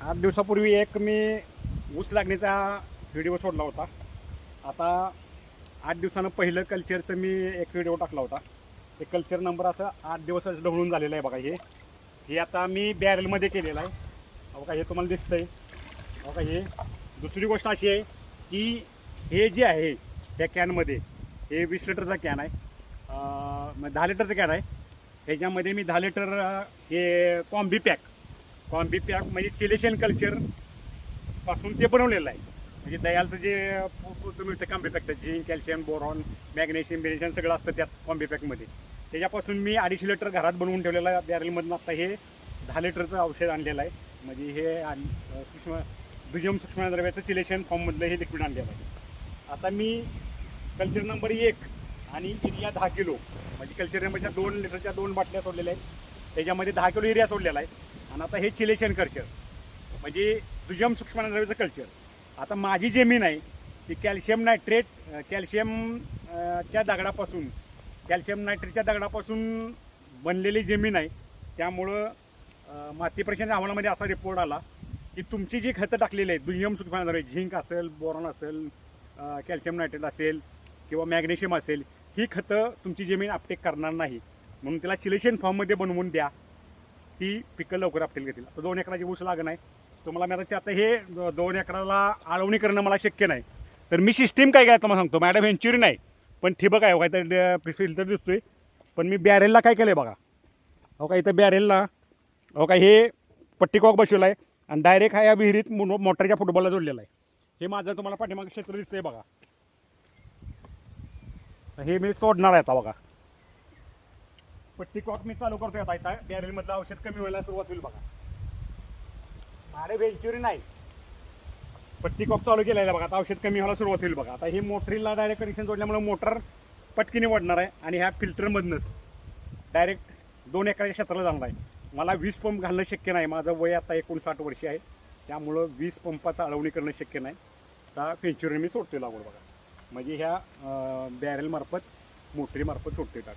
8 दिवसापूर्वी एक मी ऊस लागणीचा व्हिडिओ सोडला होता. आता 8 दिवसानं पहिलं कल्चरचं मी एक व्हिडिओ टाकला होता. ते कल्चर नंबर असं 8 दिवसाचं ढवळून झालेलं आहे बघा. हे आता मी बॅरलमध्ये केलेलं आहे बघा. हे तुम्हाला दिसतंय बघा. हे दुसरी गोष्ट अशी आहे की हे जे आहे त्या कॅनमध्ये हे 20 लिटरचा कॅन आहे, 10 लिटरचा कॅन आहे. ह्याच्यामध्ये मी 10 लिटर हे कॉम्बी पॅक म्हणजे चिलेशियन कल्चर पासून ते बनवलेलं आहे. म्हणजे दयालचं जे तुम्ही कॉम्बी पॅकचं झिंक, कॅल्शियम, बोरॉन, मॅग्नेशियम, बेनेशियम सगळं असतं त्यात कॉम्बी पॅकमध्ये. त्याच्यापासून मी 250 लिटर घरात बनवून ठेवलेलं आहे बॅरलमधून. आता हे 10 लिटरचं औषध आणलेलं आहे. म्हणजे हे दुय्यम सूक्ष्मद्रव्याचं चिलेशियन फॉर्ममधलं हे लिक्विड आणलेलं आहे. आता मी कल्चर नंबर 1 आणि युरिया 10 किलो म्हणजे कल्चर नंबरच्या 2 लिटरच्या 2 बाटल्या सोडलेल्या आहेत. त्याच्यामध्ये 10 किलो युरिया सोडलेला आहे. आणि आता हे चिलेशियन कल्चर म्हणजे दुय्यम सूक्ष्मद्रव्याचं कल्चर. आता माझी जमीन आहे ती कॅल्शियम नायट्रेटच्या दगडापासून बनलेली जमीन आहे. त्यामुळं माती परीक्षण अहवालामध्ये असा रिपोर्ट आला की तुमची जी खतं टाकलेली आहेत दुय्यम सूक्ष्मद्रव्य, झिंक असेल, बोरॉन असेल, कॅल्शियम नायट्रेट असेल किंवा मॅग्नेशियम असेल, ही खतं तुमची जमीन अपटेक करणार नाही. म्हणून त्याला चिलेशियन फॉर्ममध्ये बनवून द्या. ती पिकं लवकर अपटेक घेतील. आता 2 एकराची ऊस लागण आहे. तुम्हाला मी आता हे 2 एकराला आळवणी करणं मला शक्य नाही. तर मी सिस्टीम काय तुम्हाला सांगतो. मॅडम व्हेंच्युरी नाही पण ठिबक आहे. काहीतरी फिल्टर दिसतोय. पण मी बॅरेलला काय केलं आहे बघा. हो का, इथं बॅरेलला हो का हे पट्टी कॉक बसवला आहे आणि डायरेक्ट हा या विहिरीत मोटरच्या फुटबॉलला जोडलेला आहे. हे माझं तुम्हाला पाठीमागे क्षेत्र दिसतंय बघा. हे मी सोडणार आहे आता बघा. पट्टी कॉक मी चालू करतोय आता. इथं बॅरेलमधलं औषध कमी व्हायला सुरुवात होईल बघा. अरे व्हेंच्युरी नाही, पट्टी कॉक चालू केलेला बघा. आता औषध कमी व्हायला सुरुवात होईल बघा. आता हे मोटरीला डायरेक्ट कनेक्शन जोडल्यामुळे मोटर पटकीने वाढणार आहे आणि ह्या फिल्टरमधनंच डायरेक्ट 2 एकराच्या क्षेत्राला जाणार आहे. मला 20 पंप घालणं शक्य नाही. माझं वय आता 59 वर्ष आहे. त्यामुळं 20 पंपाचं आळवणी करणं शक्य नाही. आता व्हेंच्युरी मी सोडतोय लागवड बघा. म्हणजे ह्या बॅरेलमार्फत मोटरीमार्फत सोडतोय टाक.